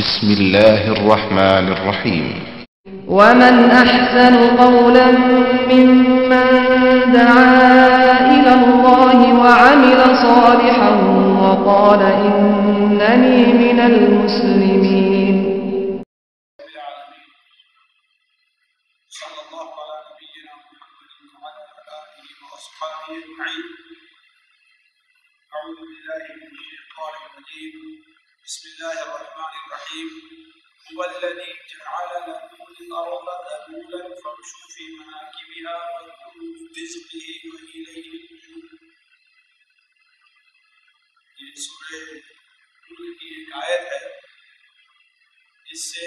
بسم الله الرحمن الرحيم. ومن أحسن قولا ممن دعا إلى الله وعمل صالحا وقال إنني من المسلمين. صلى الله على نبينا محمد وعلى آله وأصحابه أجمعين. أعوذ بالله من الشيطان الرجيم. بسم الله الرحمن الرحيم. هو الذي جعل لكم الأرض ذلولا فامشوا في مناكبها وكلوا من رزقه وإليه النشور. یہ سورہ نور کی ایک آیت ہے، اس سے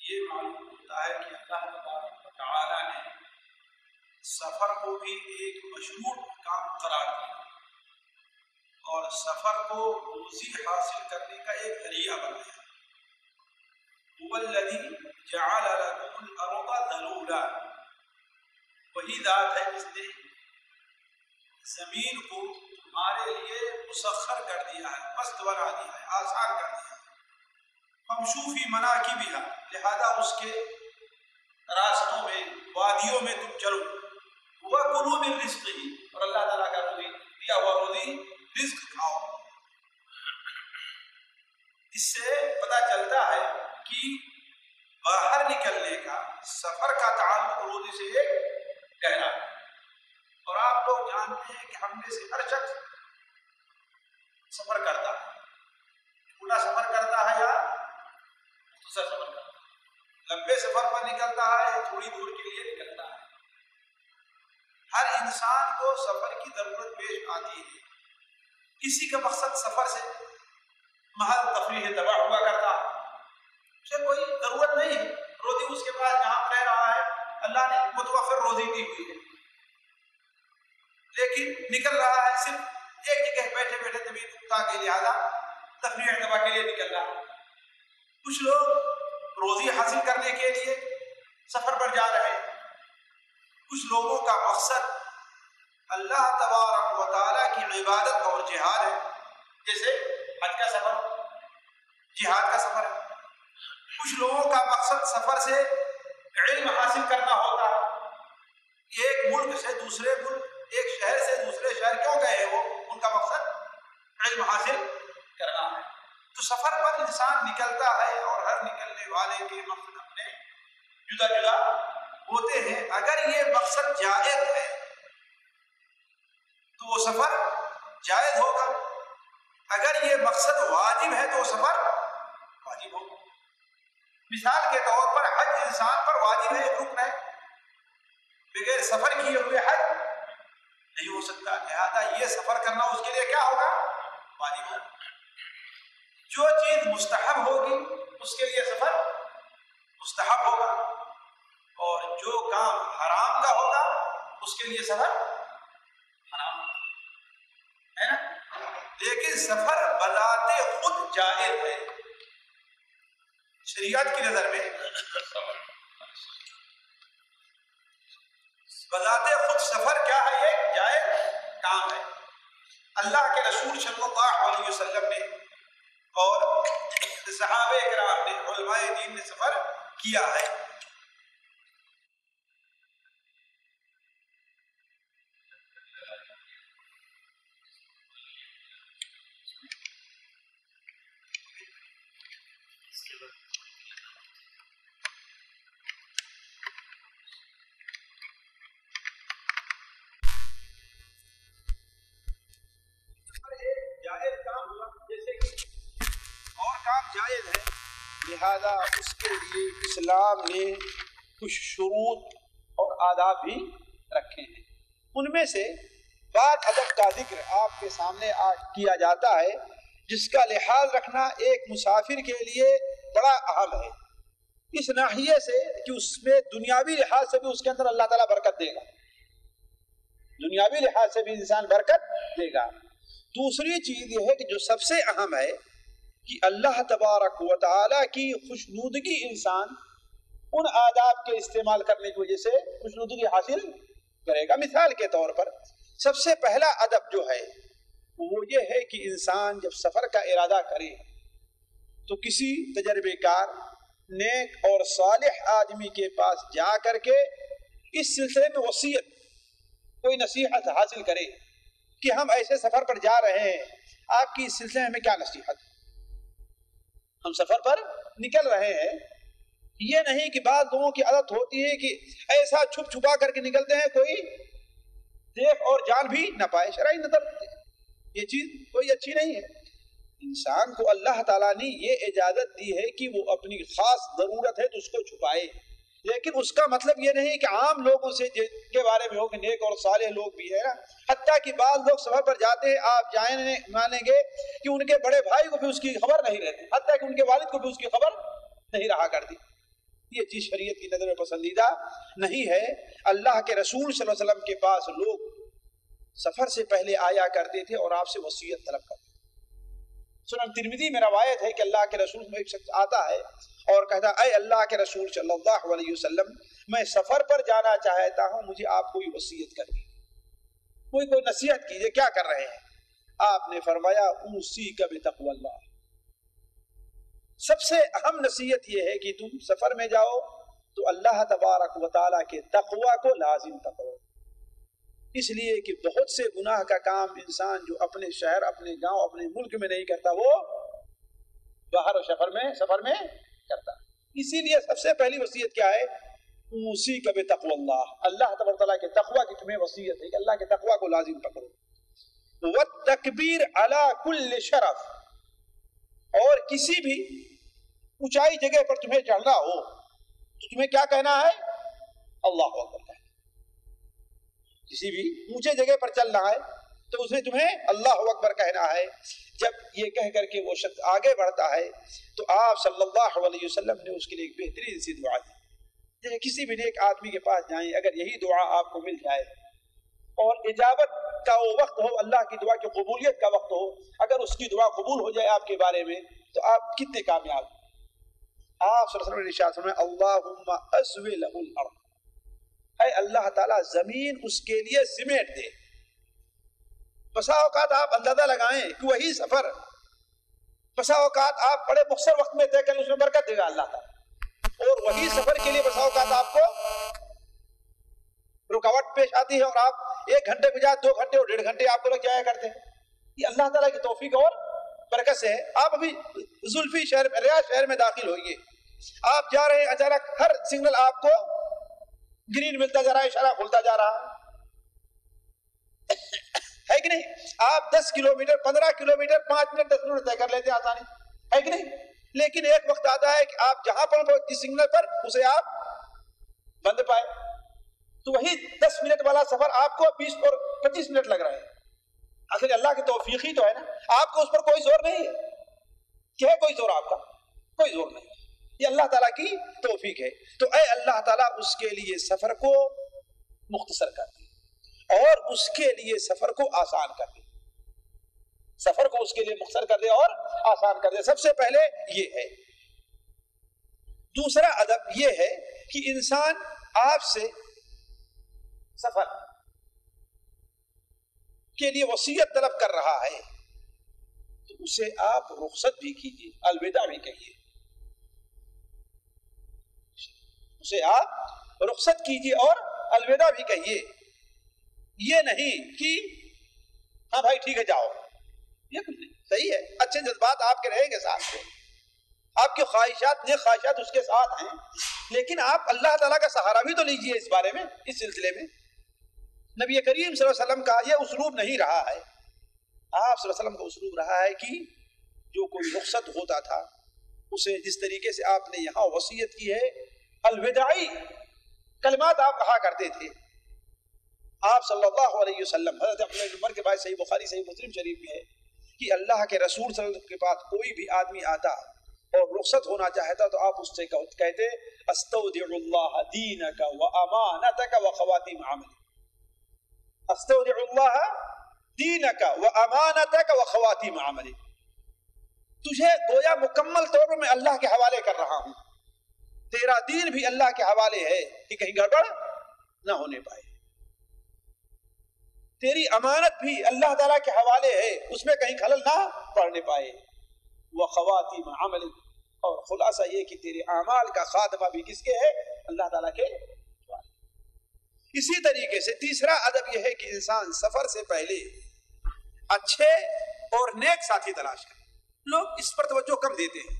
یہ معلوم ہوتا ہے کہ اللہ تبارک و تعالی نے سفر کو بھی ایک مشروع کام قرار دیا اور سفر کو روزی حاصل کرنے کا ایک ذریعہ بنایا. هو الذی جعل لکم الارض ذلولا، وہی ذات ہے جس نے زمین کو تمہارے لیے مسخر کر دیا ہے، مست بنا دیا ہے، آسان کر دیا ہے. فامشوا فی مناکبہا، لہذا اس کے راستوں میں، وادیوں میں تم چلو. وَكُلُوا مِن رِزْقِهِ، اور اللہ تعالیٰ کا روزی دیا ہوا روزی رزق کھاؤ. اس سے پتہ چلتا ہے کہ باہر نکلنے کا، سفر کا تعلق روزی سے ایک گہرا ہے. اور آپ لوگ جانتے ہیں کہ ہم میں سے ہر شخص سفر کرتا ہے، پورا سفر کرتا ہے یا مختصر سفر کرتا ہے، لمبے سفر پر نکلتا ہے یا تھوڑی دور کے لیے نکلتا ہے. ہر انسان کو سفر کی ضرورت پیش آتی ہے. کسی کا مقصد سفر سے محض تفریح تباہ ہوا کرتا ہے، اسے کوئی ضرورت نہیں ہے، روزی اس کے پاس جہاں رہ رہا ہے اللہ نے متوفر روزی دی ہوئی ہے، لیکن نکل رہا ہے صرف ایک جگہ بیٹھے بیٹھے طبیعت اکتا کے لہٰذا تفریح تباہ کے لیے نکل رہا ہے. کچھ لوگ روزی حاصل کرنے کے لیے سفر پر جا رہے ہیں. کچھ لوگوں کا مقصد اللہ تبارک و تعالیٰ کی عبادت اور جہاد ہے، جیسے حج کا سفر، جہاد کا سفر ہے. کچھ لوگوں کا مقصد سفر سے علم حاصل کرنا ہوتا ہے. ایک ملک سے دوسرے ملک، ایک شہر سے دوسرے شہر کیوں گئے وہ؟ ان کا مقصد علم حاصل کرنا ہے. تو سفر پر انسان نکلتا ہے اور ہر نکلنے والے کے مقصد اپنے جدا جدا ہوتے ہیں. اگر یہ مقصد جائز ہے تو وہ سفر جائز ہوگا، اگر یہ مقصد واجب ہے تو وہ سفر واجب ہوگا. مثال کے طور پر حج انسان پر واجب ہے، ایک رکن ہے، بغیر سفر کیے ہوئے حج نہیں ہو سکتا. لہذا یہ سفر کرنا اس کے لیے کیا ہوگا؟ واجب ہوگا. جو چیز مستحب ہوگی اس کے لیے سفر مستحب ہوگا، اور جو کام حرام کا ہوگا اس کے لیے سفر حرام ہے نا. لیکن سفر بذات خود جائز ہے شریعت کی نظر میں. بذات خود سفر کیا ہے؟ یہ جائز کام ہے. اللہ کے رسول صلی اللہ علیہ وسلم نے اور صحابہ کرام نے، علماء دین نے سفر کیا ہے. جائز کام ہوا، جیسے کہ اور کام جائز ہے، لہذا اس کے لیے اسلام نے کچھ شروط اور آداب بھی رکھے ہیں. ان میں سے بعض ادب کا ذکر آپ کے سامنے کیا جاتا ہے، جس کا لحاظ رکھنا ایک مسافر کے لیے بڑا اہم ہے، اس ناحیے سے کہ اس میں دنیاوی لحاظ سے بھی اس کے اندر اللہ تعالیٰ برکت دے گا، دنیاوی لحاظ سے بھی انسان برکت دے گا. دوسری چیز یہ ہے کہ جو سب سے اہم ہے کہ اللہ تبارک و تعالیٰ کی خوشنودگی انسان ان آداب کے استعمال کرنے کی وجہ سے خوشنودگی حاصل کرے گا. مثال کے طور پر سب سے پہلا ادب جو ہے وہ یہ ہے کہ انسان جب سفر کا ارادہ کرے تو کسی تجربے کار نیک اور صالح آدمی کے پاس جا کر کے اس سلسلے میں وصیت کوئی نصیحت حاصل کرے کہ ہم ایسے سفر پر جا رہے ہیں، آپ کی اس سلسلے میں ہمیں کیا نصیحت؟ ہم سفر پر نکل رہے ہیں، یہ نہیں کہ بعض لوگوں کی عادت ہوتی ہے کہ ایسا چھپ چھپا کر کے نکلتے ہیں کوئی دیکھ اور جان بھی نہ پائے. شرعی نظر یہ چیز کوئی اچھی نہیں ہے. انسان کو اللہ تعالیٰ نے یہ اجازت دی ہے کہ وہ اپنی خاص ضرورت ہے تو اس کو چھپائے، لیکن اس کا مطلب یہ نہیں کہ عام لوگوں سے کے بارے میں ہو کہ نیک اور صالح لوگ بھی ہے نا. حتیٰ کہ بعض لوگ سفر پر جاتے ہیں، آپ مانیں گے کہ ان کے بڑے بھائی کو بھی اس کی خبر نہیں رہتی، حتیٰ کہ ان کے والد کو بھی اس کی خبر نہیں رہا کرتی. یہ چیز شریعت کی نظر میں پسندیدہ نہیں ہے. اللہ کے رسول صلی اللہ علیہ وسلم کے پاس لوگ سفر سے پہلے آیا کرتے تھے اور آپ سے وصیت طلب کرتے. سنن ترمذی میں روایت ہے کہ اللہ کے رسول میں ایک شخص آتا ہے اور کہتا اے اللہ کے رسول صلی اللہ علیہ وسلم، میں سفر پر جانا چاہتا ہوں، مجھے آپ کوئی وصیت کر دیجیے، کوئی نصیحت کیجیے، کیا کر رہے ہیں؟ آپ نے فرمایا اوصیک بتقوی اللہ. سب سے اہم نصیحت یہ ہے کہ تم سفر میں جاؤ تو اللہ تبارک و تعالیٰ کے تقوی کو لازم پکڑو. اس لیے کہ بہت سے گناہ کا کام انسان جو اپنے شہر، اپنے گاؤں، اپنے ملک میں نہیں کرتا، وہ باہر و سفر میں کرتا. اسی لیے سب سے پہلی وصیت کیا ہے؟ اوصیک بتقوی اللہ. اللہ تبارک و تعالیٰ کے تقوی کی تمہیں وصیت ہے کہ اللہ کے تقوی کو لازم پکڑو. والتکبیر علی کل شرف، اور کسی بھی اونچائی جگہ پر تمہیں چڑھنا ہو تو تمہیں کیا کہنا ہے؟ اللہ اکبر کہنا. کسی بھی اونچے جگہ پر چلنا ہے تو اس میں تمہیں اللہ اکبر کہنا ہے. جب یہ کہہ کر کے وہ شخص آگے بڑھتا ہے تو آپ صلی اللہ علیہ وسلم نے اس کے لیے ایک بہترین سی دعا دی. جیسے کسی بھی نیک آدمی کے پاس جائیں، اگر یہی دعا آپ کو مل جائے اور اجابت کا وہ وقت ہو، اللہ کی دعا کی قبولیت کا وقت ہو، اگر اس کی دعا قبول ہو جائے آپ کے بارے میں تو آپ کتنے کامیاب. آپ صلی اللہ علیہ وسلم نے ارشاد فرمایا اللہم اسوی لہ الارض، اے اللہ تعالیٰ زمین اس کے لیے سمیٹ دے. بسا اوقات آپ اندازہ لگائیں کہ وہی سفر بسا اوقات آپ بڑے مختصر وقت میں طے کریں، اس میں برکت دے گا اللہ تعالیٰ، اور وہی سفر کے لیے بسا اوقات آپ کو رکاوٹ پیش آتی ہے اور آپ 1 گھنٹے بجائے 2 گھنٹے اور 1.5 گھنٹے آپ کو لگ جایا کرتے ہیں. یہ اللہ تعالیٰ کی توفیق اور برکت سے ہے. آپ ابھی زلفی شہر میں، ریاض شہر میں داخل ہوئیے، آپ جا رہے ہیں، اچانک ہر سگنل آپ کو گرین ملتا جا رہا ہے، اشارہ کھلتا جا رہا ہے کہ نہیں؟ آپ 10 کلومیٹر 15 کلومیٹر 5 منٹ 10 منٹ طے کر لیتے ہیں آسانی ہے کہ نہیں؟ لیکن ایک وقت آتا ہے کہ آپ جہاں پر جس سگنل پر اسے آپ بند پائے تو وہی 10 منٹ والا سفر آپ کو 20 اور 25 منٹ لگ رہا ہے. آخر اللہ کی توفیق ہی تو ہے نا. آپ کو اس پر کوئی زور نہیں ہے. کیا ہے کوئی زور؟ آپ کا کوئی زور نہیں. یہ اللہ تعالیٰ کی توفیق ہے. تو اے اللہ تعالیٰ اس کے لیے سفر کو مختصر کر دے اور اس کے لیے سفر کو آسان کر دے. سفر کو اس کے لیے مختصر کر دے اور آسان کر دے. سب سے پہلے یہ ہے. دوسرا ادب یہ ہے کہ انسان آپ سے سفر کے لیے وصیت طلب کر رہا ہے تو اسے آپ رخصت بھی کیجیے، الوداع بھی کہیے. اسے آپ رخصت کیجیے اور الوداع بھی کہیے. یہ نہیں کہ ہاں بھائی ٹھیک ہے جاؤ، یہ کچھ نہیں. صحیح ہے، اچھے جذبات آپ کے رہیں گے ساتھ میں، آپ کی خواہشات نیک خواہشات اس کے ساتھ ہیں، لیکن آپ اللہ تعالیٰ کا سہارا بھی تو لیجیے اس بارے میں. اس سلسلے میں نبی کریم صلی اللہ علیہ وسلم کا یہ اسلوب نہیں رہا ہے. آپ صلی اللہ علیہ وسلم کا اسلوب رہا ہے کہ جو کوئی رخصت ہوتا تھا اسے جس طریقے سے آپ نے یہاں وصیت کی ہے، الوداعی کلمات آپ کہا کرتے تھے. آپ صلی اللہ علیہ وسلم، حضرت عبداللہ بن عمر کے بعد صحیح بخاری صحیح مسلم شریف میں ہے کہ اللہ کے رسول صلی اللہ علیہ وسلم کے پاس کوئی بھی آدمی آتا اور رخصت ہونا چاہتا تو آپ اس سے کہتے استودع اللہ دینک و امانتک و خواتیم عملک. استودع اللہ دینک و امانتک و خواتیم عملک. تجھے گویا مکمل طور پر میں اللہ کے حوالے کر رہا ہوں، تیرا دین بھی اللہ کے حوالے ہے کہ کہیں گڑبڑ نہ ہونے پائے. تیری امانت بھی اللہ تعالیٰ کے حوالے ہے، اس میں کہیں خلل نہ پڑنے پائے. وخواتیم عمل، اور خلاصہ یہ کہ تیرے اعمال کا خاتمہ بھی کس کے ہے؟ اللہ تعالیٰ کے. اسی طریقے سے تیسرا ادب یہ ہے کہ انسان سفر سے پہلے اچھے اور نیک ساتھی تلاش کرے. لوگ اس پر توجہ کم دیتے ہیں.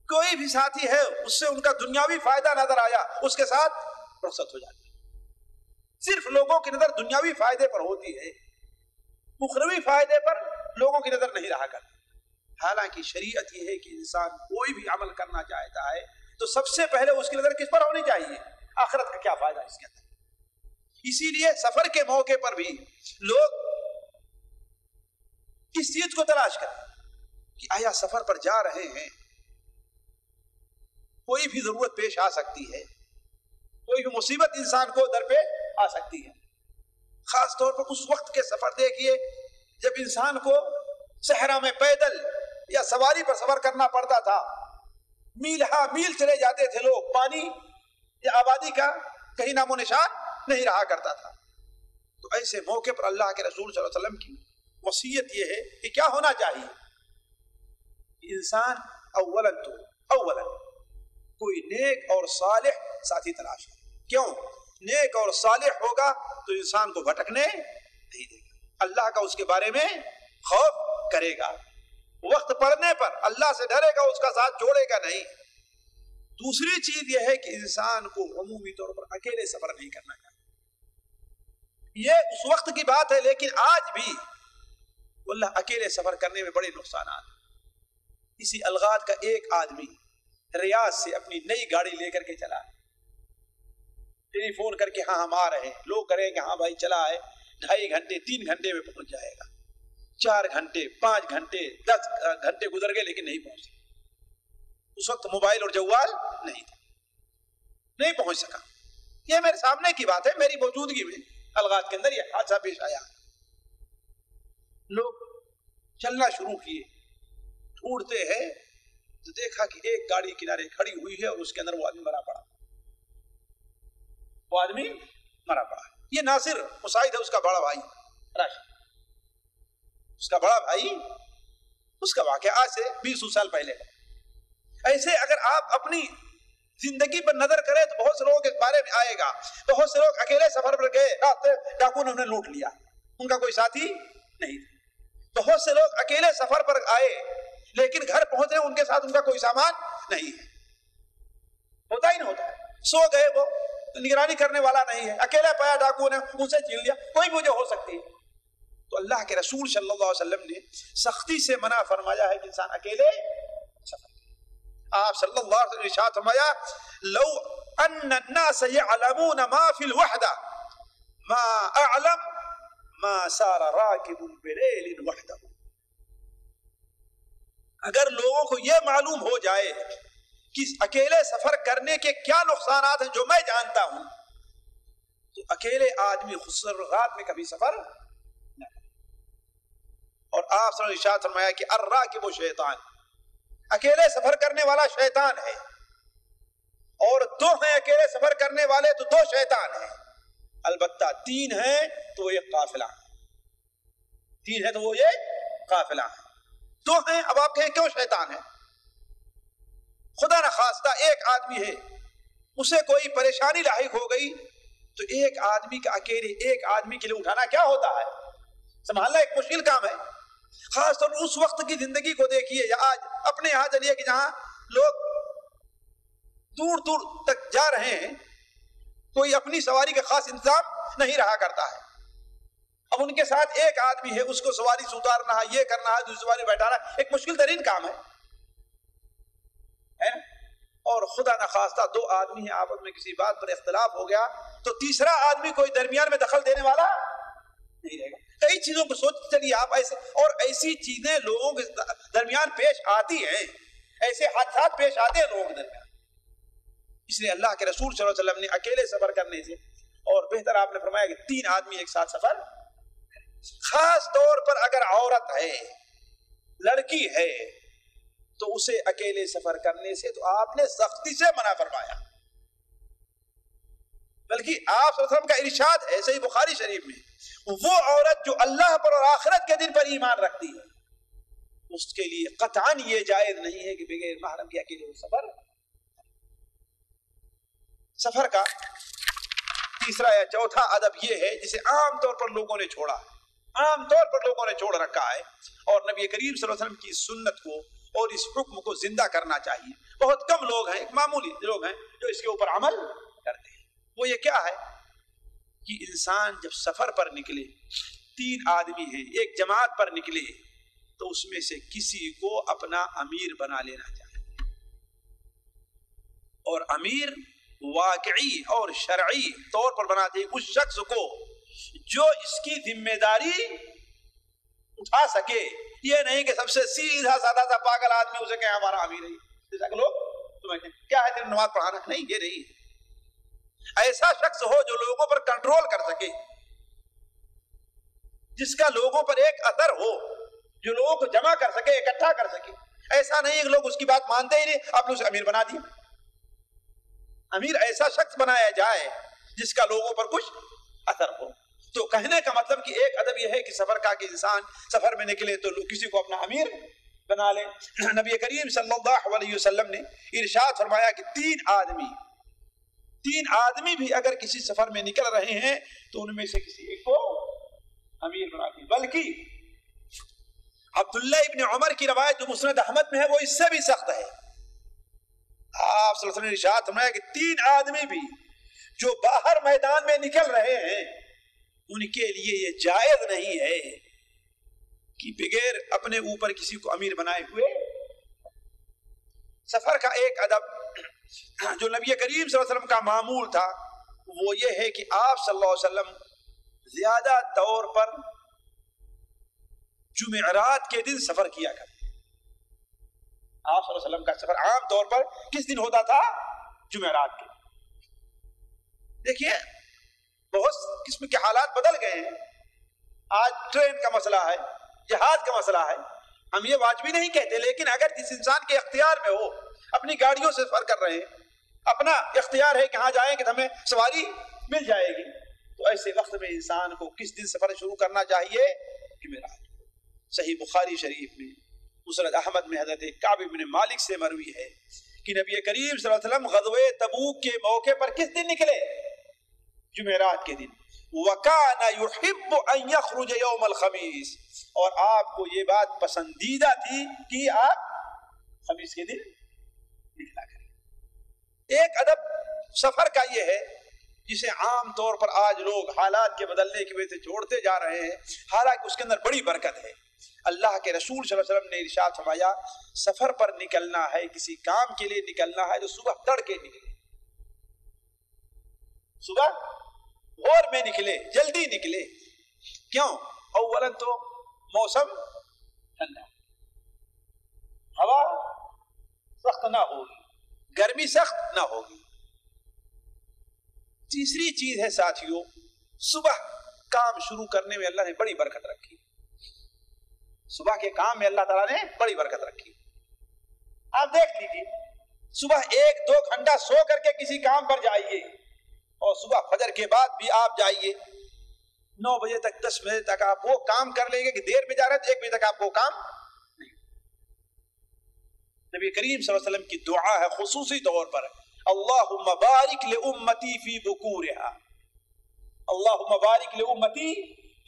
کوئی بھی ساتھی ہے اس سے ان کا دنیاوی فائدہ نظر آیا اس کے ساتھ رخصت ہو جاتی ہے. صرف لوگوں کی نظر دنیاوی فائدے پر ہوتی ہے، اخروی فائدے پر لوگوں کی نظر نہیں رہا کرتی. حالانکہ شریعت یہ ہے کہ انسان کوئی بھی عمل کرنا چاہتا ہے تو سب سے پہلے اس کی نظر کس پر ہونی چاہیے؟ آخرت کا کیا فائدہ اس کے اندر. اسی لیے سفر کے موقع پر بھی لوگ کس چیز کو تلاش کریں کہ آیا سفر پر جا رہے ہیں، کوئی بھی ضرورت پیش آ سکتی ہے، کوئی بھی مصیبت انسان کو در پہ آ سکتی ہے. خاص طور پر اس وقت کے سفر دیکھیے جب انسان کو صحرا میں پیدل یا سواری پر سفر کرنا پڑتا تھا. میل ہا میل چلے جاتے تھے لوگ، پانی یا آبادی کا کہیں نام و نشان نہیں رہا کرتا تھا. تو ایسے موقع پر اللہ کے رسول صلی اللہ علیہ وسلم کی وصیت یہ ہے کہ کیا ہونا چاہیے؟ انسان اولا کوئی نیک اور صالح ساتھی تلاش کرے. کیوں؟ نیک اور صالح ہوگا تو انسان کو بھٹکنے نہیں دے گا، اللہ کا اس کے بارے میں خوف کرے گا، وقت پڑنے پر اللہ سے ڈرے گا، اس کا ساتھ چھوڑے گا نہیں. دوسری چیز یہ ہے کہ انسان کو عمومی طور پر اکیلے سفر نہیں کرنا چاہیے. یہ اس وقت کی بات ہے، لیکن آج بھی واللہ اکیلے سفر کرنے میں بڑے نقصانات. اسی الغات کا ایک آدمی ریاض سے اپنی نئی گاڑی لے کر کے چلا، ٹیلی فون کر کے ہاں ہم آ رہے ہیں. لوگ کریں کہ ہاں بھائی چلا ہے، 2.5 گھنٹے 3 گھنٹے میں پہنچ جائے گا. 4 گھنٹے 5 گھنٹے 10 گھنٹے گزر گئے لیکن نہیں پہنچ سکا. اس وقت موبائل اور جوال نہیں تھا، نہیں پہنچ سکا. یہ میرے سامنے کی بات ہے، میری موجودگی میں الغات کے اندر یہ حادثہ پیش آیا. لوگ چلنا شروع کیے، ڈھونڈتے ہیں تو دیکھا کہ ایک گاڑی کنارے کھڑی ہوئی ہے اور اس کے اندر وہ آدمی مرا پڑا. وہ آدمی مرا پڑا. یہ ناصر مساعد ہے، اس کا بڑا بھائی راشد، اس کا بڑا بھائی. اس کا واقعہ آج سے 20 سال پہلے. ایسے اگر آپ اپنی زندگی پر نظر کریں تو بہت سے لوگوں کے بارے میں آئے گا. بہت سے لوگ اکیلے سفر پر گئے، ڈاکو نے انہیں لوٹ لیا، ان کا کوئی ساتھی نہیں تھا. بہت سے لوگ اکیلے سفر پر آئے لیکن گھر پہنچے ان کے ساتھ ان کا کوئی سامان نہیں ہے. ہوتا ہی نہیں ہوتا ہے. سو گئے، وہ نگرانی کرنے والا نہیں ہے، اکیلا پایا ڈاکو نے، ان سے چھین لیا. کوئی بھی وجہ ہو سکتی ہے. تو اللہ کے رسول صلی اللہ علیہ وسلم نے سختی سے منع فرمایا ہے کہ انسان اکیلے سفر. آپ صلی اللہ علیہ وسلم نے ارشاد فرمایا لو ان الناس يعلمون ما في الوحدة ما اعلم ما سار راكب بليل وحده. اگر لوگوں کو یہ معلوم ہو جائے کہ اکیلے سفر کرنے کے کیا نقصانات ہیں جو میں جانتا ہوں تو اکیلے آدمی خصوصاً رات میں کبھی سفر نہ کرے. اور آپ صلی اللہ علیہ وسلم نے ارشاد فرمایا کہ الراکب شیطان، اکیلے سفر کرنے والا شیطان ہے. اور 2 ہیں اکیلے سفر کرنے والے تو 2 شیطان ہیں. البتہ 3 ہیں تو وہ ایک قافلہ ہے. 3 ہیں تو وہ یہ قافلہ ہے. 2 ہیں، اب آپ کہیں کیوں شیطان ہے؟ خدا نہ خواستہ ایک آدمی ہے، اسے کوئی پریشانی لاحق ہو گئی تو ایک آدمی کا اکیلے ایک آدمی کے لیے اٹھانا کیا ہوتا ہے؟ سنبھالنا ایک مشکل کام ہے. خاص طور پر اس وقت کی زندگی کو دیکھیے یا آج اپنے یہاں چلیے کہ جہاں لوگ دور دور تک جا رہے ہیں، کوئی اپنی سواری کا خاص انتظام نہیں رہا کرتا ہے. اب ان کے ساتھ ایک آدمی ہے، اس کو سواری سے اتارنا ہے، یہ کرنا ہے، دوسری سواری بیٹھانا، ایک مشکل ترین کام ہے. اور خدا نخواستہ 2 آدمی ہیں، آپس میں کسی بات پر اختلاف ہو گیا تو تیسرا آدمی کوئی درمیان میں دخل دینے والا نہیں رہے گا. کئی چیزوں کو سوچ چلیے آپ ایسے، اور ایسی چیزیں لوگوں کے درمیان پیش آتی ہیں، ایسے حادثات پیش آتے ہیں لوگوں کے درمیان. اس لیے اللہ کے رسول صلی اللہ علیہ وسلم نے اکیلے سفر کرنے سے اور بہتر آپ نے فرمایا کہ 3 آدمی ایک ساتھ سفر. خاص طور پر اگر عورت ہے، لڑکی ہے تو اسے اکیلے سفر کرنے سے تو آپ نے سختی سے منع فرمایا. بلکہ آپ صلی اللہ علیہ وسلم کا ارشاد ہے صحیح بخاری شریف میں، وہ عورت جو اللہ پر اور آخرت کے دن پر ایمان رکھتی ہے اس کے لیے قطعاً یہ جائز نہیں ہے کہ بغیر محرم کے اکیلے وہ سفر کا تیسرا یا چوتھا ادب یہ ہے جسے عام طور پر لوگوں نے چھوڑا ہے، عام طور پر لوگوں نے چھوڑ رکھا ہے، اور نبی کریم صلی اللہ علیہ وسلم کی سنت کو اور اس حکم کو زندہ کرنا چاہیے۔ بہت کم لوگ ہیں، ایک معمولی لوگ ہیں جو اس کے اوپر عمل کرتے ہیں۔ وہ یہ کیا ہے کہ انسان جب سفر پر نکلے، 3 آدمی ہیں، ایک جماعت پر نکلے، تو اس میں سے کسی کو اپنا امیر بنا لینا چاہیے، اور امیر واقعی اور شرعی طور پر بناتے ہیں اس شخص کو جو اس کی ذمہ داری اٹھا سکے، یہ نہیں کہ سب سے سیدھا سادہ سا پاگل آدمی اسے کہ ہمارا امیر ہے، جیسا کہ لوگ سمجھتے ہیں کیا ہے تیری نماز پڑھانا، نہیں، یہ نہیں۔ ایسا شخص ہو جو لوگوں پر کنٹرول کر سکے، جس کا لوگوں پر ایک اثر ہو، جو لوگوں کو جمع کر سکے، اکٹھا کر سکے۔ ایسا نہیں کہ لوگ اس کی بات مانتے ہی نہیں، آپ نے اسے امیر بنا دیا۔ امیر ایسا شخص بنایا جائے جس کا لوگوں پر کچھ اثر ہو۔ تو کہنے کا مطلب کہ ایک ادب یہ ہے کہ سفر کا، کہ انسان سفر میں نکلے تو کسی کو اپنا امیر بنا لے۔ نبی کریم صلی اللہ علیہ وسلم نے ارشاد فرمایا کہ 3 آدمی بھی اگر کسی سفر میں نکل رہے ہیں تو ان میں سے کسی ایک کو امیر بنا دیں۔ بلکہ عبداللہ ابن عمر کی روایت جو مسند احمد میں ہے وہ اس سے بھی سخت ہے۔ آپ صلی اللہ علیہ وسلم نے ارشاد فرمایا کہ 3 آدمی بھی جو باہر میدان میں نکل رہے ہیں ان کے لیے یہ جائز نہیں ہے کہ بغیر اپنے اوپر کسی کو امیر بنائے ہوئے۔ سفر کا ایک ادب جو نبی کریم صلی اللہ علیہ وسلم کا معمول تھا وہ یہ ہے کہ آپ صلی اللہ علیہ وسلم زیادہ طور پر جمعرات کے دن سفر کیا کرتے۔ آپ صلی اللہ علیہ وسلم کا سفر عام طور پر کس دن ہوتا تھا؟ جمعرات کے دن۔ دیکھیے بہت قسم کے حالات بدل گئے ہیں، آج ٹرین کا مسئلہ ہے، جہاز کا مسئلہ ہے، ہم یہ واجبی نہیں کہتے، لیکن اگر جس انسان کے اختیار میں ہو، اپنی گاڑیوں سے سفر کر رہے ہیں، اپنا اختیار ہے کہ ہاں جائیں کہ ہمیں سواری مل جائے گی، تو ایسے وقت میں انسان کو کس دن سفر شروع کرنا چاہیے؟ جمعرات۔ صحیح بخاری شریف میں مسند احمد میں حضرت کعب بن مالک سے مروی ہے کہ نبی کریم صلی اللہ علیہ وسلم غزوہ تبوک کے موقع پر کس دن نکلے؟ جمعرات کے دن۔ وَكَانَ يُحِبُّ أَن يَخْرُجَ يَوْمَ الْخَمِيسِ، اور آپ کو یہ بات پسندیدہ تھی کہ آپ خمیس کے دن نکلا کریں۔ ایک ادب سفر کا یہ ہے جسے عام طور پر آج لوگ حالات کے بدلنے کی وجہ سے چھوڑتے جا رہے ہیں، حالانکہ اس کے اندر بڑی برکت ہے۔ اللہ کے رسول صلی اللہ علیہ وسلم نے ارشاد فرمایا سفر پر نکلنا ہے، کسی کام کے لیے نکلنا ہے تو صبح تڑکے نکلے، صبح بھور میں نکلے، جلدی نکلے۔ کیوں؟ اولا تو موسم ٹھنڈا، ہوا سخت نہ ہوگی، گرمی سخت نہ ہوگی۔ تیسری چیز ہے ساتھیوں، صبح کام شروع کرنے میں اللہ نے بڑی برکت رکھی، صبح کے کام میں اللہ تعالیٰ نے بڑی برکت رکھی۔ آپ دیکھ لیجیے، صبح 1-2 گھنٹہ سو کر کے کسی کام پر جائیے، اور صبح فجر کے بعد بھی آپ جائیے 9 بجے تک 10 بجے تک آپ وہ کام کر لیں گے کہ دیر میں جا رہے ہیں تو 1 بجے تک آپ وہ کام نہیں۔ نبی کریم صلی اللہ علیہ وسلم کی دعا ہے خصوصی طور پر، اللہم بارک لامتی فی بکورہا، اللہم بارک لامتی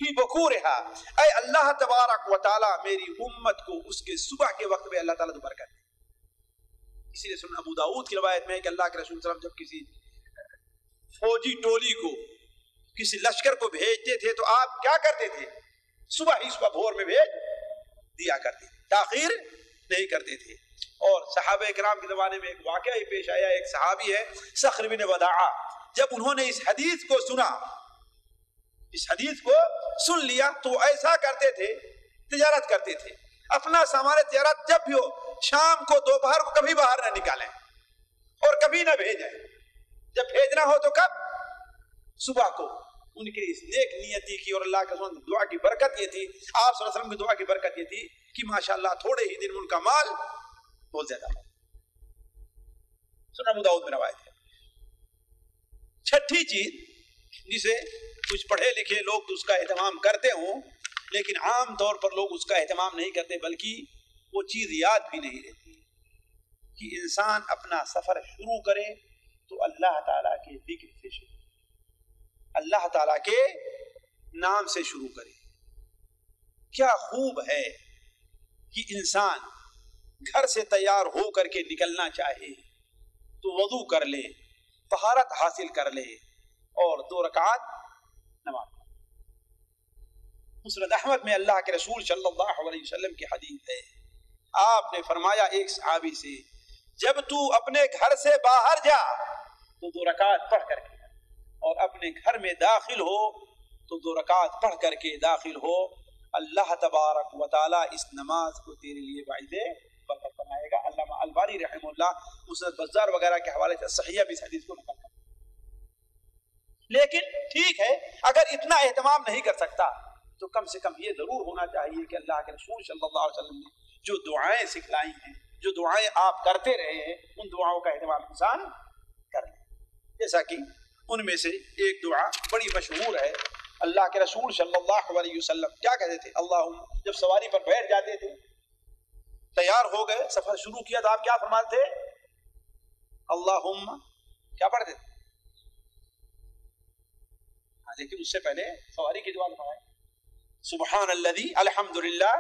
فی بکورہا، اے اللہ تبارک و تعالی میری امت کو اس کے صبح کے وقت میں اللہ تعالیٰ تو برکت دے۔ اسی لیے سنن ابو داؤد کی روایت میں ہے کہ اللہ کے رسول صلی اللہ علیہ وسلم جب کسی فوجی ٹولی کو، کسی لشکر کو بھیجتے تھے تو آپ کیا کرتے تھے؟ صبح ہی صبح بھور میں بھیج دیا کرتے تھے، تاخیر نہیں کرتے تھے۔ اور صحابہ کرام کے زمانے میں ایک واقعہ ہی پیش آیا، ایک صحابی ہے صخر بن وداعہ، جب انہوں نے اس حدیث کو سنا، اس حدیث کو سن لیا تو ایسا کرتے تھے، تجارت کرتے تھے، اپنا سامان تجارت جب بھی ہو شام کو دوپہر کو کبھی باہر نہ نکالیں اور کبھی نہ بھیجیں، جب بھیجنا ہو تو کب؟ صبح کو۔ ان کے اس نیک نیتی کی اور اللہ کے رسول کی دعا کی برکت یہ تھی، آپ صلی اللہ علیہ وسلم کی دعا کی برکت یہ تھی کہ ماشاءاللہ تھوڑے ہی دن میں ان کا مال بہت زیادہ ہو۔ سنن ابو داؤد میں روایت ہے۔ چھٹی چیز جسے کچھ پڑھے لکھے لوگ تو اس کا اہتمام کرتے ہوں، لیکن عام طور پر لوگ اس کا اہتمام نہیں کرتے، بلکہ وہ چیز یاد بھی نہیں رہتی کہ انسان اپنا سفر شروع کرے تو اللہ تعالیٰ کے ذکر سے شروع، اللہ تعالیٰ کے نام سے شروع کرے۔ کیا خوب ہے کہ انسان گھر سے تیار ہو کر کے نکلنا چاہے تو وضو کر لے، طہارت حاصل کر لے اور 2 رکعت نماز۔ مسند احمد میں اللہ کے رسول صلی اللہ علیہ وسلم کی حدیث ہے، آپ نے فرمایا ایک صحابی سے، جب تو اپنے گھر سے باہر جا تو 2 رکعت پڑھ کر کے، اور اپنے گھر میں داخل ہو تو 2 رکعت پڑھ کر کے داخل ہو، اللہ تبارک و تعالی اس نماز کو تیرے لیے باعث برکت بنائے گا۔ علامہ البانی رحمہ اللہ مسند بزار وغیرہ کے حوالے سے صحیح بھی اس حدیث کو نقل کرتے ہیں۔ لیکن ٹھیک ہے، اگر اتنا اہتمام نہیں کر سکتا تو کم سے کم یہ ضرور ہونا چاہیے کہ اللہ کے رسول صلی اللہ علیہ وسلم نے جو دعائیں سکھلائی ہیں، جو دعائیں آپ کرتے رہے ہیں، ان دعاؤں کا اہتمام انسان کر لے۔ جیسا کہ ان میں سے ایک دعا بڑی مشہور ہے، اللہ کے رسول صلی اللہ علیہ وسلم کیا کہتے تھے؟ اللہم، جب سواری پر بیٹھ جاتے تھے، تیار ہو گئے، سفر شروع کیا تو آپ کیا فرماتے تھے؟ اللہم، کیا پڑھتے تھے؟ لیکن اس سے پہلے سواری کی دعا فرمائے، سبحان الذی، الحمدللہ،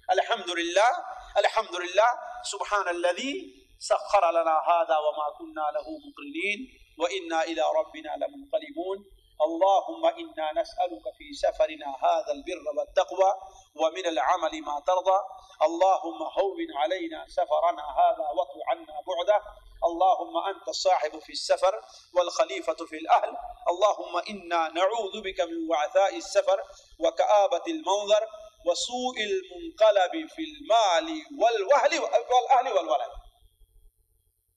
الحمدللہ، الحمدللہ، سبحان الذی سخر لنا هذا وما كنا له مقرنين وإنا إلى ربنا لمنقلبون اللهم إنا نسألك في سفرنا هذا البر والتقوى ومن العمل ما ترضى اللهم هون علينا سفرنا هذا واطو عنا بعده اللهم أنت الصاحب في السفر والخليفة في الأهل اللهم إنا نعوذ بك من وعثاء السفر وكآبة المنظر وسوء المنقلب في المال والأهل والولد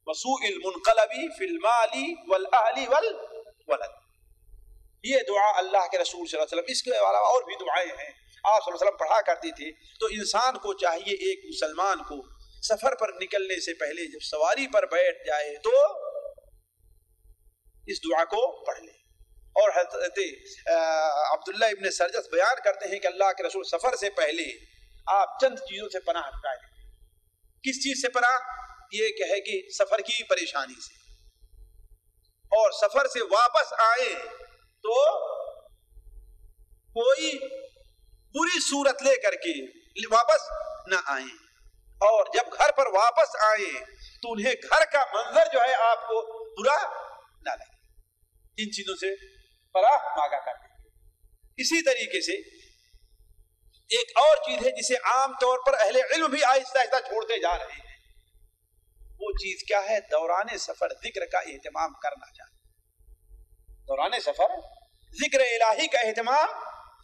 وسوء المنقلب في المال والأهل والولد۔ یہ دعا اللہ کے رسول صلی اللہ علیہ وسلم، اس کے علاوہ اور بھی دعائیں ہیں آپ صلی اللہ علیہ وسلم پڑھا کرتے تھے۔ تو انسان کو چاہیے، ایک مسلمان کو سفر پر نکلنے سے پہلے جب سواری پر بیٹھ جائے تو اس دعا کو پڑھ لے۔ اور حضرت عبداللہ ابن سرجس بیان کرتے ہیں کہ اللہ کے رسول سفر سے پہلے آپ چند چیزوں سے پناہ چاہتے ہیں۔ کس چیز سے پناہ؟ یہ کہ ہے کہ سفر کی پریشانی سے، اور سفر سے واپس آئے تو کوئی بری صورت لے کر کے واپس نہ آئیں، اور جب گھر پر واپس آئیں تو انہیں گھر کا منظر جو ہے آپ کو برا نہ لگے۔ ان چیزوں سے پناہ مانگا کرتے ہیں۔ اسی طریقے سے ایک اور چیز ہے جسے عام طور پر اہل علم بھی آہستہ آہستہ چھوڑتے جا رہے ہیں، وہ چیز کیا ہے؟ دوران سفر ذکر کا اہتمام کرنا چاہیے۔ دوران سفر ذکر الہی کا اہتمام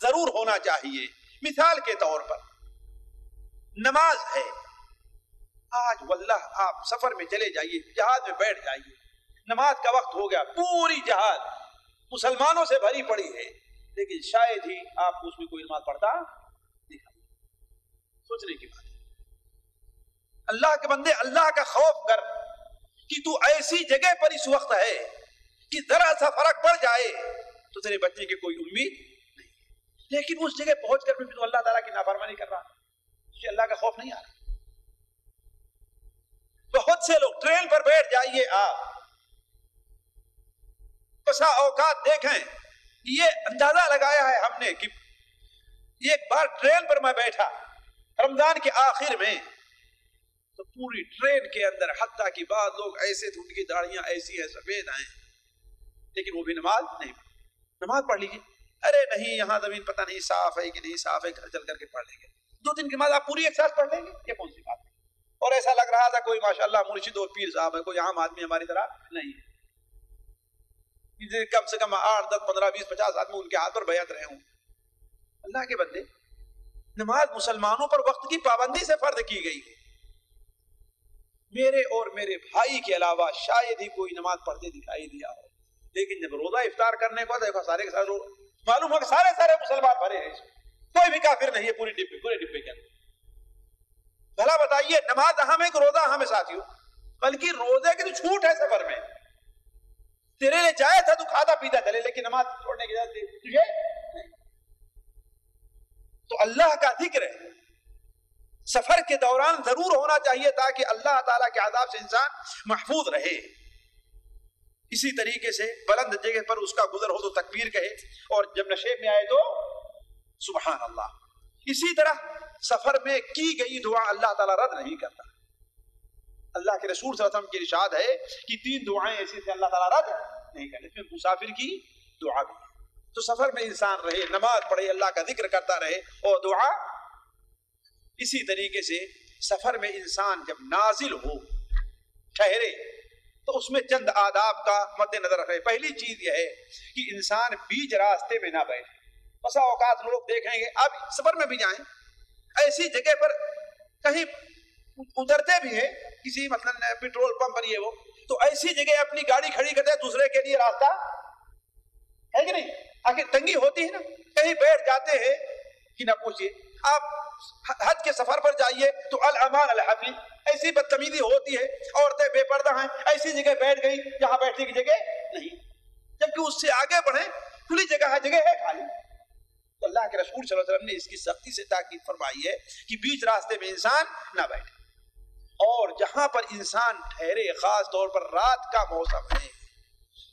ضرور ہونا چاہیے۔ مثال کے طور پر نماز ہے، آج واللہ آپ سفر میں چلے جائیے، جہاز میں بیٹھ جائیے، نماز کا وقت ہو گیا، پوری جہاز مسلمانوں سے بھری پڑی ہے، لیکن شاید ہی آپ کو اس میں کوئی نماز پڑھتا دکھائے۔ سوچنے کی بات ہے۔ اللہ کے بندے، اللہ کا خوف کر کہ تو ایسی جگہ پر اس وقت ہے کہ ذرا سا فرق پڑ جائے تو تیرے بچنے کی کوئی امید نہیں، لیکن اس جگہ پہنچ کر بھی تو اللہ تعالیٰ کی نافرمانی کر رہا، اسے اللہ کا خوف نہیں آ رہا۔ بہت سے لوگ ٹرین پر بیٹھ جائیے، آپ بسا اوقات دیکھیں، یہ اندازہ لگایا ہے ہم نے کہ ایک بار ٹرین پر میں بیٹھا رمضان کے آخر میں، تو پوری ٹرین کے اندر حتیٰ کہ بعض لوگ ایسے تھے، ان کی داڑیاں ایسی ہیں، سفید ہیں، لیکن وہ بھی نماز نہیں پڑھی۔ نماز پڑھ لیجیے، ارے نہیں یہاں زمین پتہ نہیں صاف ہے کہ نہیں صاف ہے، گھر چل کر کے پڑھ لیں گے، 2 دن کی نماز آپ پوری ایک ساتھ پڑھ لیں گے، یہ کون سی بات ہے؟ اور ایسا لگ رہا تھا کوئی ماشاءاللہ مرشد اور پیر صاحب ہے، کوئی عام آدمی ہماری طرح نہیں ہے، کم سے کم 8 10 15 20 50 آدمی ان کے ہاتھ پر بیعت رہے ہوں۔ اللہ کے بندے، نماز مسلمانوں پر وقت کی پابندی سے فرض کی گئی ہے۔ میرے اور میرے بھائی کے علاوہ شاید ہی کوئی نماز پڑھتے دکھائی دیا ہو، لیکن جب روزہ افطار کرنے کو دیکھو سارے کے سارے معلوم ہو کہ سارے مسلمان بھرے ہیں، کوئی بھی کافر نہیں ہے پورے ڈبے کے اندر۔ بھلا بتائیے، نماز اہم ہے کہ روزہ اہم ہے ساتھیوں؟ بلکہ روزے کی تو چھوٹ ہے سفر میں، تیرے لیے جائز تھا تو کھاتا پیتا چلے، لیکن نماز چھوڑنے کی اجازت تجھے نہیں۔ تو اللہ کا ذکر ہے سفر کے دوران ضرور ہونا چاہیے تاکہ اللہ تعالیٰ کے عذاب سے انسان محفوظ رہے۔ اسی طریقے سے بلند جگہ پر اس کا گزر ہو تو تکبیر کہے، اور جب نشے میں آئے تو سبحان اللہ۔ اسی طرح سفر میں کی گئی دعا اللہ تعالیٰ رد نہیں کرتا۔ اللہ کے رسول صلی اللہ علیہ وسلم کی ارشاد ہے کہ 3 دعائیں ایسی تھے اللہ تعالیٰ رد نہیں کرتے، اس میں مسافر کی دعا بھی ہے۔ تو سفر میں انسان رہے، نماز پڑھے، اللہ کا ذکر کرتا رہے اور دعا۔ اسی طریقے سے سفر میں انسان جب نازل ہو، ٹھہرے، تو اس میں چند آداب کا مد نظر رکھے۔ پہلی چیز یہ ہے کہ انسان بیچ راستے میں نہ بیٹھے۔ بسا اوقات لوگ دیکھیں گے اب سفر میں بھی جائیں ایسی جگہ پر کہیں اترتے بھی ہیں، کسی مثلا پیٹرول پمپ پر یہ وہ، تو ایسی جگہ اپنی گاڑی کھڑی کرتے ہیں دوسرے کے لیے راستہ ہے کہ نہیں؟ آخر تنگی ہوتی ہے نا، کہیں بیٹھ جاتے ہیں کہ نہ پوچھئے۔ آپ حج کے سفر پر جائیے تو الامان الحفلی، ایسی بدتمیزی ہوتی ہے، عورتیں بے پردہ ہیں، ایسی جگہ بیٹھ گئی جہاں بیٹھنے کی جگہ نہیں، جبکہ اس سے آگے بڑھیں کھلی جگہ ہے، جگہ ہے خالی۔ تو اللہ کے رسول صلی اللہ علیہ وسلم نے اس کی سختی سے تاکید فرمائی ہے کہ بیچ راستے میں انسان نہ بیٹھے۔ اور جہاں پر انسان ٹھہرے، خاص طور پر رات کا موسم ہے،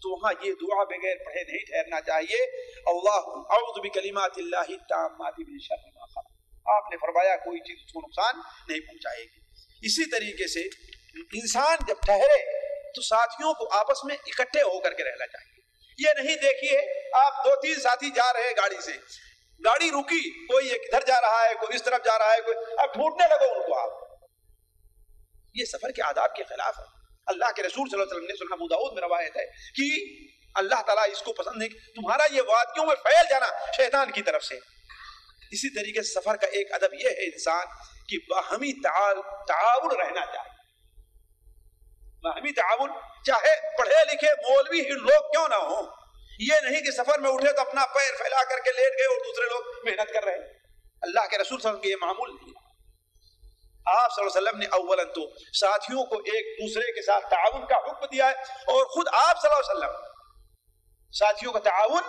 تو وہاں یہ دعا بغیر پڑھے نہیں ٹھہرنا چاہیے، اللہ اعوذ بکلمات اللہ التامات من شر ما خلق۔ آپ نے فرمایا کوئی چیز اس کو نقصان نہیں پہنچائے گی۔ اسی طریقے سے انسان جب ٹھہرے تو ساتھیوں کو آپس میں اکٹھے ہو کر کے رہنا چاہیے۔ یہ نہیں دیکھیے آپ 2-3 ساتھی جا رہے ہیں گاڑی سے، گاڑی رکی، کوئی ادھر جا رہا ہے، کوئی اس طرف جا رہا ہے، کوئی اب ڈھونڈنے لگو ان کو آپ، یہ سفر کے آداب کے خلاف ہے۔ اللہ کے رسول صلی اللہ علیہ وسلم نے سنن ابو داؤد میں روایت ہے کہ اللہ تعالیٰ اس کو پسند نہیں کہ تمہارا یہ وادیوں میں پھیل جانا شیطان کی طرف سے۔ اسی طریقے سے سفر کا ایک ادب یہ ہے انسان کہ باہمی تعاون رہنا چاہیے۔ باہمی تعاون، چاہے پڑھے لکھے مولوی ہی لوگ کیوں نہ ہوں، یہ نہیں کہ سفر میں اٹھے تو اپنا پیر پھیلا کر کے لیٹ گئے اور دوسرے لوگ محنت کر رہے ہیں۔ اللہ کے رسول صلی اللہ علیہ وسلم کے یہ معمول نہیں ہے۔ آپ صلی اللہ علیہ وسلم نے اولاً تو ساتھیوں کو ایک دوسرے کے ساتھ تعاون کا حکم دیا ہے، اور خود آپ صلی اللہ علیہ وسلم ساتھیوں کا تعاون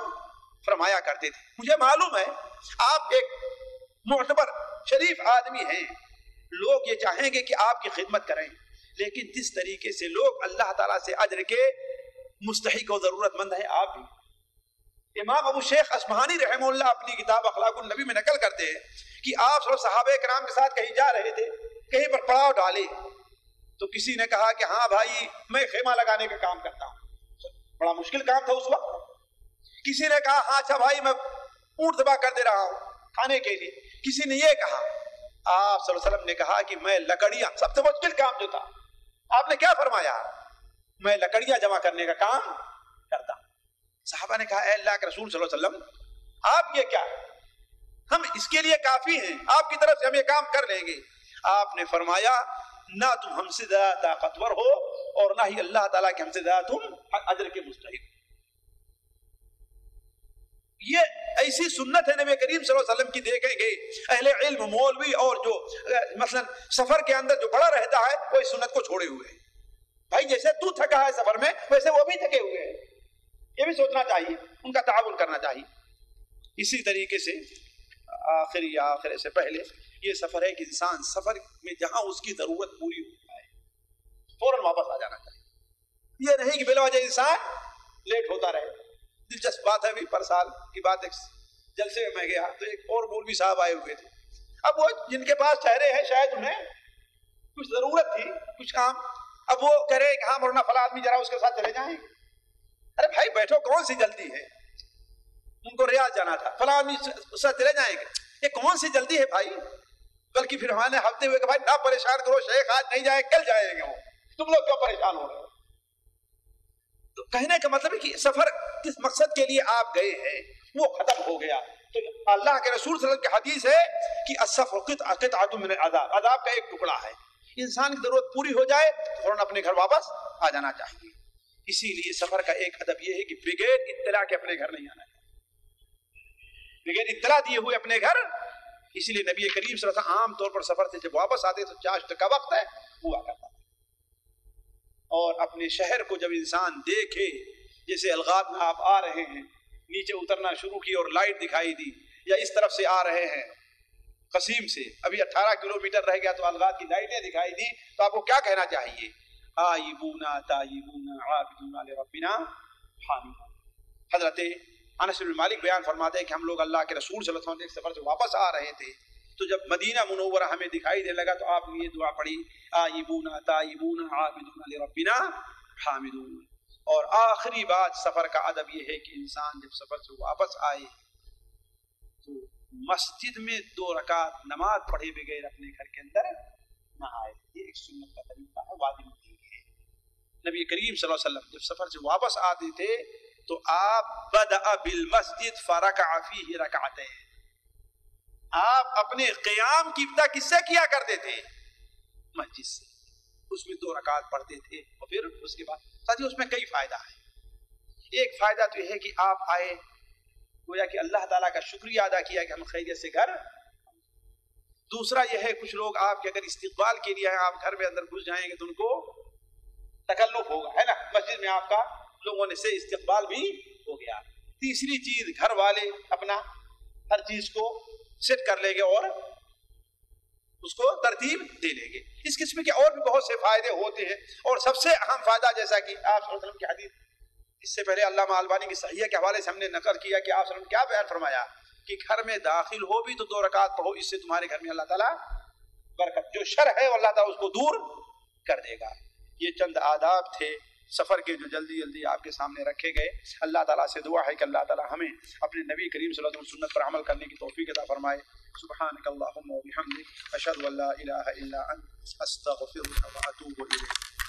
فرمایا کرتے تھے۔ مجھے معلوم ہے آپ ایک معتبر شریف آدمی ہیں، لوگ یہ چاہیں گے کہ آپ کی خدمت کریں، لیکن جس طریقے سے لوگ اللہ تعالیٰ سے اجر کے مستحق و ضرورت مند ہیں آپ بھی۔ امام ابو شیخ اصفہانی رحمہ اللہ اپنی کتاب اخلاق النبی میں نقل کرتے ہیں کہ آپ صحابہ کرام کے ساتھ کہیں جا رہے تھے، کہیں پر پڑاؤ ڈالے تو کسی نے کہا کہ ہاں بھائی میں خیمہ لگانے کا کام کرتا ہوں، بڑا مشکل کام تھا اس وقت۔ کسی نے کہا ہاں اچھا بھائی میں اونٹ ذبح کر دے رہا ہوں کھانے کے لیے۔ کسی نے یہ کہا، آپ صلی اللہ علیہ وسلم نے کہا کہ میں لکڑیاں، سب سے مشکل کام جو تھا، آپ نے کیا فرمایا؟ میں لکڑیاں جمع کرنے کا کام کرتا ہوں۔ صحابہ نے کہا اے اللہ کے رسول صلی اللہ علیہ وسلم آپ یہ کیا، ہم اس کے لیے کافی ہیں، آپ کی طرف سے ہم یہ کام کر لیں گے۔ آپ نے فرمایا نہ تم ہم سے زیادہ طاقتور ہو اور نہ ہی اللہ تعالیٰ کے ہم سے زیادہ تم اجر کے مستحق۔ یہ ایسی سنت ہے نبی کریم صلی اللہ علیہ وسلم کی، دیکھیں گے اہل علم مولوی اور جو مثلا سفر کے اندر جو بڑا رہتا ہے وہ اس سنت کو چھوڑے ہوئے ہیں۔ بھائی جیسے تو تھکا ہے سفر میں ویسے وہ بھی تھکے ہوئے ہیں، یہ بھی سوچنا چاہیے، ان کا تعاون کرنا چاہیے۔ اسی طریقے سے آخر سے پہلے یہ سفر ہے کہ انسان سفر میں جہاں اس کی ضرورت پوری ہو جائے فوراً واپس آ جانا چاہیے۔ یہ نہیں کہ بلا وجہ انسان لیٹ ہوتا رہے۔ دلچسپ بات ہے، ابھی پر سال کی بات، ایک جلسے میں گیا تو ایک اور مولوی صاحب آئے ہوئے تھے۔ اب وہ جن کے پاس ٹھہرے ہیں شاید انہیں کچھ ضرورت تھی، کچھ کام، اب وہ کہہ رہے کہ ہاں مولانا فلاں آدمی ذرا اس کے ساتھ چلے جائیں۔ ارے بھائی بیٹھو، کون سی جلدی ہے؟ ان کو ریاض جانا تھا، فلاں آدمی اس ساتھ چلے جائیں گے، یہ کون سی جلدی ہے بھائی؟ بلکہ پھر ہمارے ہفتے ہوئے کہ بھائی نہ پریشان کرو، شیخ آج نہیں جائیں کل جائیں گے، وہ تم لوگ کیوں پریشان ہو رہے ہو؟ تو کہنے کا مطلب ہے کہ سفر کس مقصد کے لیے آپ گئے ہیں وہ ختم ہو گیا۔ تو اللہ کے رسول صلی اللہ علیہ وسلم کی حدیث ہے کہ السفر قطعۃ من العذاب، عذاب کا ایک ٹکڑا ہے۔ انسان کی ضرورت پوری ہو جائے تو فوراً اپنے گھر واپس آ جانا چاہیے۔ اسی لیے سفر کا ایک ادب یہ ہے کہ بغیر اطلاع کے اپنے گھر نہیں آنا چاہیے، بغیر اطلاع دیے ہوئے اپنے گھر۔ اسی لیے نبی کریم صلی اللہ علیہ وسلم عام طور پر سفر سے جب واپس آتے تو چاشت کا وقت ہے ہوا کرتا تھا، اور اپنے شہر کو جب انسان دیکھے، جیسے الغار میں آپ آ رہے ہیں، نیچے اترنا شروع کی اور لائٹ دکھائی دی، یا اس طرف سے آ رہے ہیں قصیم سے، ابھی 18 کلومیٹر رہ گیا تو الغار کی لائٹیں دکھائی دی، تو آپ کو کیا کہنا چاہیے؟ آئبونا تائبونا عابدونا لربنا حامدون۔ حضرت انس بن مالک بیان فرماتے ہیں کہ ہم لوگ اللہ کے رسول صلی اللہ علیہ وسلم ایک سفر سے واپس آ رہے تھے، تو جب مدینہ منورہ ہمیں دکھائی دینے لگا تو آپ نے یہ دعا پڑھی، آئبونا تائبونا عابدونا لربنا حامدون۔ اور آخری بات سفر کا ادب یہ ہے کہ انسان جب سفر سے واپس آئے تو مسجد میں 2 رکعت نماز پڑھے بغیر اپنے گھر کے اندر نہ آئے، یہ ایک سنت کا طریقہ ہے، واجب نہیں ہے۔ نبی کریم صلی اللہ علیہ وسلم جب سفر سے واپس آتے تھے تو آپ بدأ بالمسجد فرکع فیہ رکعتین، آپ اپنے قیام کی ابتدا کس سے کیا کرتے تھے؟ مسجد سے، اس میں 2 رکعت پڑھتے تھے، اور پھر اس کے بعد ساتھی اس میں کئی فائدہ ہے۔ ایک فائدہ تو یہ ہے کہ آپ آئے، گویا کہ اللہ تعالیٰ کا شکریہ ادا کیا کہ ہم خیریت سے گھر۔ دوسرا یہ ہے کچھ لوگ آپ کے اگر استقبال کے لیے ہیں، آپ گھر میں اندر گھس جائیں گے تو ان کو تکلف ہوگا، ہے نا، مسجد میں آپ کا لوگوں نے سے استقبال بھی ہو گیا۔ تیسری چیز، گھر والے اپنا ہر چیز کو سیٹ کر لیں گے اور اس کو ترتیب دے لیں گے۔ اس قسم کے اور بھی بہت سے فائدے ہوتے ہیں، اور سب سے اہم فائدہ جیسا کہ آپ صلی اللہ علیہ وسلم کی حدیث، اس سے پہلے علامہ البانی کی صحیحہ کے حوالے سے ہم نے نقل کیا کہ آپ صلی اللہ علیہ وسلم کیا بیان فرمایا کہ گھر میں داخل ہو بھی تو 2 رکعت پڑھو، اس سے تمہارے گھر میں اللہ تعالیٰ برکت، جو شر ہے وہ اللہ تعالیٰ اس کو دور کر دے گا۔ یہ چند آداب تھے سفر کے جو جلدی جلدی آپ کے سامنے رکھے گئے۔ اللہ تعالیٰ سے دعا ہے کہ اللہ تعالیٰ ہمیں اپنے نبی کریم صلی اللہ علیہ وسلم سنت پر عمل کرنے کی توفیق عطا فرمائے۔ سبحانک اللہم و بحمدک، اشہد ان لا الہ الا انت، استغفرک و اتوب الیک۔